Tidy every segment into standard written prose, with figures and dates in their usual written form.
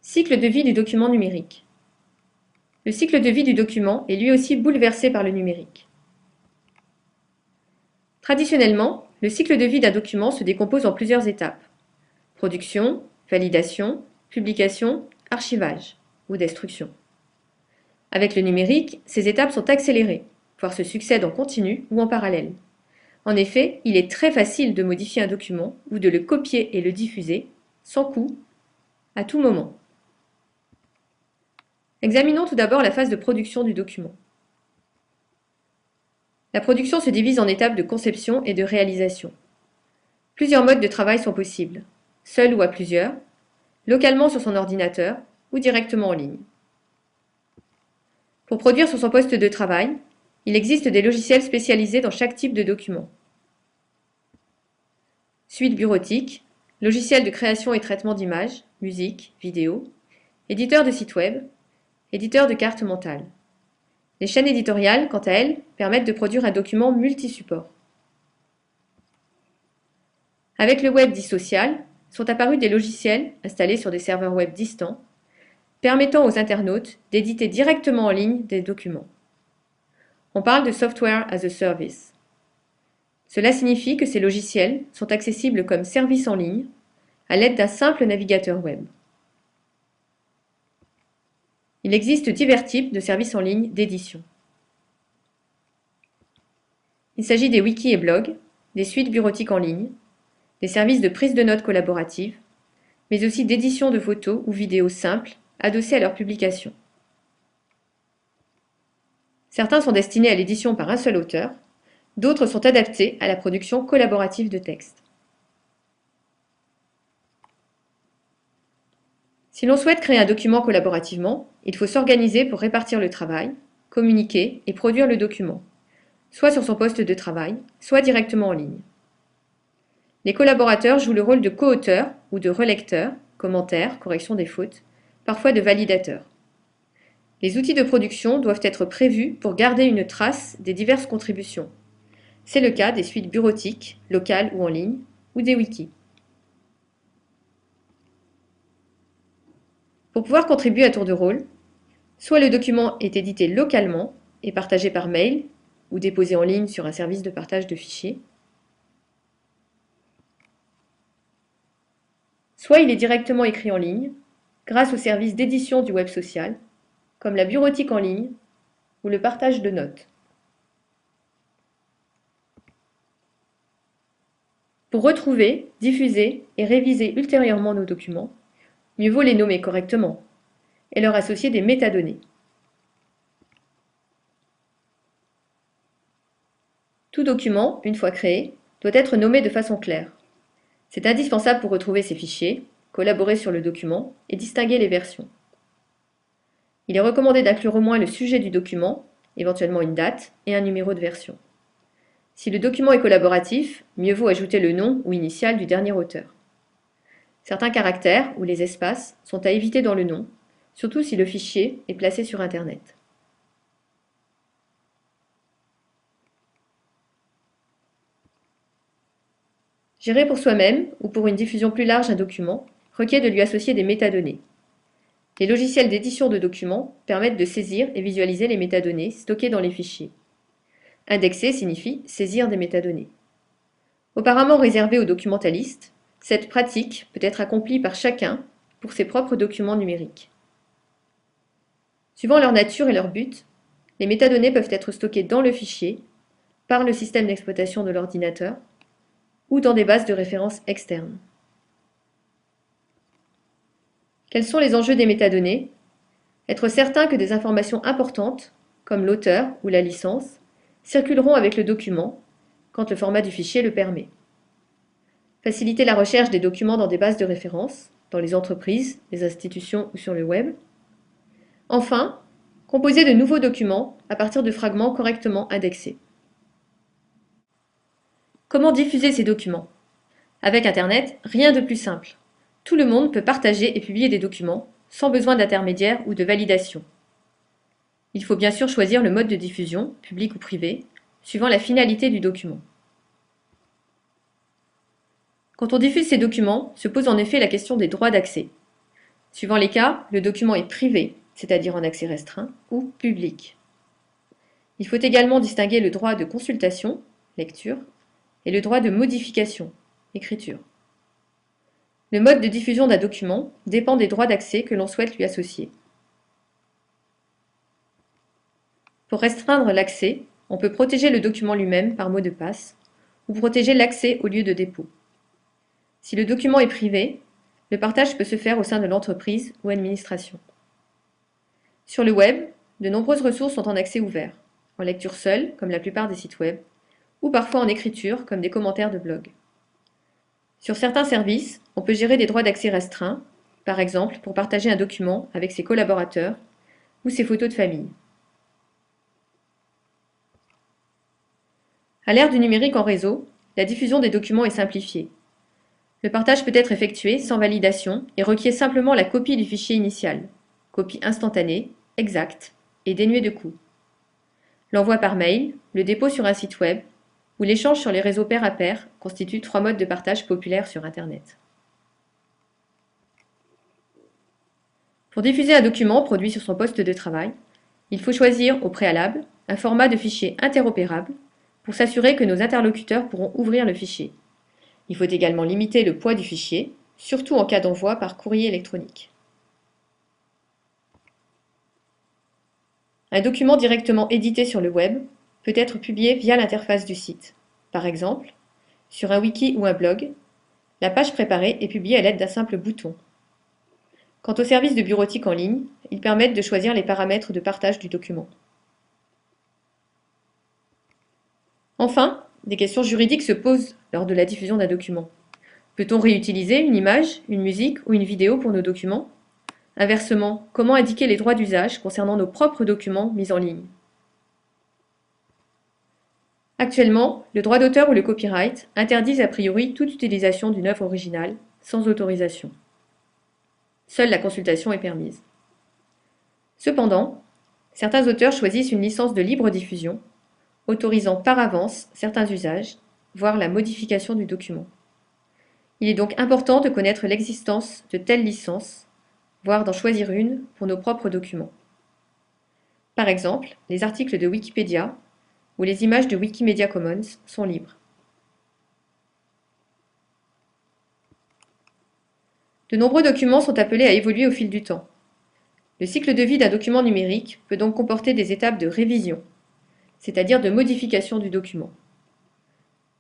Cycle de vie du document numérique. Le cycle de vie du document est lui aussi bouleversé par le numérique. Traditionnellement, le cycle de vie d'un document se décompose en plusieurs étapes. Production, validation, publication, archivage ou destruction. Avec le numérique, ces étapes sont accélérées, voire se succèdent en continu ou en parallèle. En effet, il est très facile de modifier un document ou de le copier et le diffuser, sans coût, à tout moment. Examinons tout d'abord la phase de production du document. La production se divise en étapes de conception et de réalisation. Plusieurs modes de travail sont possibles, seul ou à plusieurs, localement sur son ordinateur ou directement en ligne. Pour produire sur son poste de travail, il existe des logiciels spécialisés dans chaque type de document. Suite bureautique, logiciel de création et traitement d'images, musique, vidéo, éditeur de site web, éditeur de carte mentale. Les chaînes éditoriales, quant à elles, permettent de produire un document multi-support. Avec le web dit social, sont apparus des logiciels installés sur des serveurs web distants, permettant aux internautes d'éditer directement en ligne des documents. On parle de Software as a Service. Cela signifie que ces logiciels sont accessibles comme service en ligne à l'aide d'un simple navigateur web. Il existe divers types de services en ligne d'édition. Il s'agit des wikis et blogs, des suites bureautiques en ligne, des services de prise de notes collaborative, mais aussi d'édition de photos ou vidéos simples adossées à leur publication. Certains sont destinés à l'édition par un seul auteur, d'autres sont adaptés à la production collaborative de textes. Si l'on souhaite créer un document collaborativement, il faut s'organiser pour répartir le travail, communiquer et produire le document, soit sur son poste de travail, soit directement en ligne. Les collaborateurs jouent le rôle de co-auteurs ou de relecteurs, commentaires, correction des fautes, parfois de validateurs. Les outils de production doivent être prévus pour garder une trace des diverses contributions. C'est le cas des suites bureautiques, locales ou en ligne, ou des wikis. Pour pouvoir contribuer à tour de rôle, soit le document est édité localement et partagé par mail ou déposé en ligne sur un service de partage de fichiers, soit il est directement écrit en ligne grâce au service d'édition du web social, comme la bureautique en ligne ou le partage de notes. Pour retrouver, diffuser et réviser ultérieurement nos documents, mieux vaut les nommer correctement et leur associer des métadonnées. Tout document, une fois créé, doit être nommé de façon claire. C'est indispensable pour retrouver ces fichiers, collaborer sur le document et distinguer les versions. Il est recommandé d'inclure au moins le sujet du document, éventuellement une date et un numéro de version. Si le document est collaboratif, mieux vaut ajouter le nom ou initiale du dernier auteur. Certains caractères ou les espaces sont à éviter dans le nom, surtout si le fichier est placé sur Internet. Gérer pour soi-même ou pour une diffusion plus large un document requiert de lui associer des métadonnées. Les logiciels d'édition de documents permettent de saisir et visualiser les métadonnées stockées dans les fichiers. Indexer signifie saisir des métadonnées. Auparavant réservée aux documentalistes, cette pratique peut être accomplie par chacun pour ses propres documents numériques. Suivant leur nature et leur but, les métadonnées peuvent être stockées dans le fichier, par le système d'exploitation de l'ordinateur, ou dans des bases de référence externes. Quels sont les enjeux des métadonnées? Être certain que des informations importantes, comme l'auteur ou la licence, circuleront avec le document quand le format du fichier le permet. Faciliter la recherche des documents dans des bases de référence, dans les entreprises, les institutions ou sur le web. Enfin, composer de nouveaux documents à partir de fragments correctement indexés. Comment diffuser ces documents? Avec Internet, rien de plus simple. Tout le monde peut partager et publier des documents, sans besoin d'intermédiaire ou de validation. Il faut bien sûr choisir le mode de diffusion, public ou privé, suivant la finalité du document. Quand on diffuse ces documents, se pose en effet la question des droits d'accès. Suivant les cas, le document est privé, c'est-à-dire en accès restreint, ou public. Il faut également distinguer le droit de consultation, lecture, et le droit de modification, écriture. Le mode de diffusion d'un document dépend des droits d'accès que l'on souhaite lui associer. Pour restreindre l'accès, on peut protéger le document lui-même par mot de passe ou protéger l'accès au lieu de dépôt. Si le document est privé, le partage peut se faire au sein de l'entreprise ou administration. Sur le web, de nombreuses ressources sont en accès ouvert, en lecture seule, comme la plupart des sites web, ou parfois en écriture, comme des commentaires de blog. Sur certains services, on peut gérer des droits d'accès restreints, par exemple pour partager un document avec ses collaborateurs ou ses photos de famille. À l'ère du numérique en réseau, la diffusion des documents est simplifiée. Le partage peut être effectué sans validation et requiert simplement la copie du fichier initial, copie instantanée, exacte et dénuée de coût. L'envoi par mail, le dépôt sur un site web ou l'échange sur les réseaux pair à pair constituent 3 modes de partage populaires sur Internet. Pour diffuser un document produit sur son poste de travail, il faut choisir au préalable un format de fichier interopérable pour s'assurer que nos interlocuteurs pourront ouvrir le fichier. Il faut également limiter le poids du fichier, surtout en cas d'envoi par courrier électronique. Un document directement édité sur le web peut être publié via l'interface du site. Par exemple, sur un wiki ou un blog, la page préparée est publiée à l'aide d'un simple bouton. Quant aux services de bureautique en ligne, ils permettent de choisir les paramètres de partage du document. Enfin, des questions juridiques se posent lors de la diffusion d'un document. Peut-on réutiliser une image, une musique ou une vidéo pour nos documents? Inversement, comment indiquer les droits d'usage concernant nos propres documents mis en ligne? Actuellement, le droit d'auteur ou le copyright interdisent a priori toute utilisation d'une œuvre originale sans autorisation. Seule la consultation est permise. Cependant, certains auteurs choisissent une licence de libre diffusion, autorisant par avance certains usages, voire la modification du document. Il est donc important de connaître l'existence de telles licences, voire d'en choisir une pour nos propres documents. Par exemple, les articles de Wikipédia ou les images de Wikimedia Commons sont libres. De nombreux documents sont appelés à évoluer au fil du temps. Le cycle de vie d'un document numérique peut donc comporter des étapes de révision, c'est-à-dire de modification du document.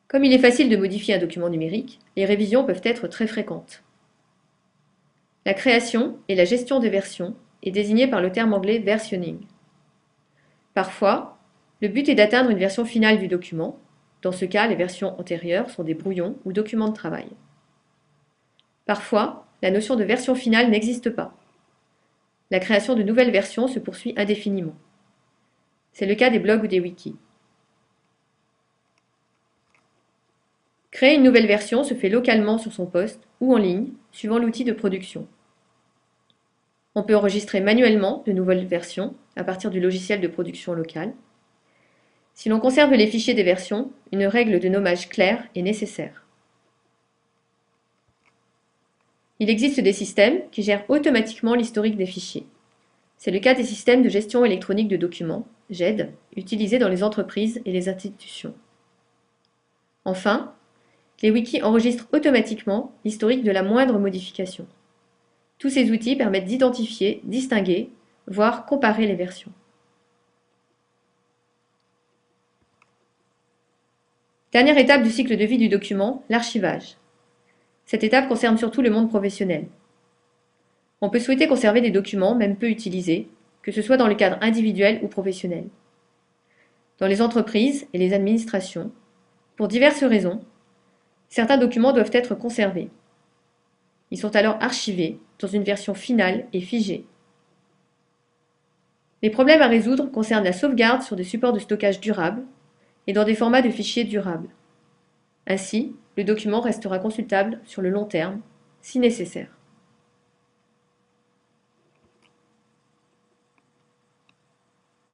Comme il est facile de modifier un document numérique, les révisions peuvent être très fréquentes. La création et la gestion des versions est désignée par le terme anglais versionning. Parfois, le but est d'atteindre une version finale du document. Dans ce cas, les versions antérieures sont des brouillons ou documents de travail. Parfois, la notion de version finale n'existe pas. La création de nouvelles versions se poursuit indéfiniment. C'est le cas des blogs ou des wikis. Créer une nouvelle version se fait localement sur son poste ou en ligne, suivant l'outil de production. On peut enregistrer manuellement de nouvelles versions à partir du logiciel de production local. Si l'on conserve les fichiers des versions, une règle de nommage claire est nécessaire. Il existe des systèmes qui gèrent automatiquement l'historique des fichiers. C'est le cas des systèmes de gestion électronique de documents, GED, utilisés dans les entreprises et les institutions. Enfin, les wikis enregistrent automatiquement l'historique de la moindre modification. Tous ces outils permettent d'identifier, distinguer, voire comparer les versions. Dernière étape du cycle de vie du document, l'archivage. Cette étape concerne surtout le monde professionnel. On peut souhaiter conserver des documents, même peu utilisés, que ce soit dans le cadre individuel ou professionnel. Dans les entreprises et les administrations, pour diverses raisons, certains documents doivent être conservés. Ils sont alors archivés dans une version finale et figée. Les problèmes à résoudre concernent la sauvegarde sur des supports de stockage durables et dans des formats de fichiers durables. Ainsi, le document restera consultable sur le long terme, si nécessaire.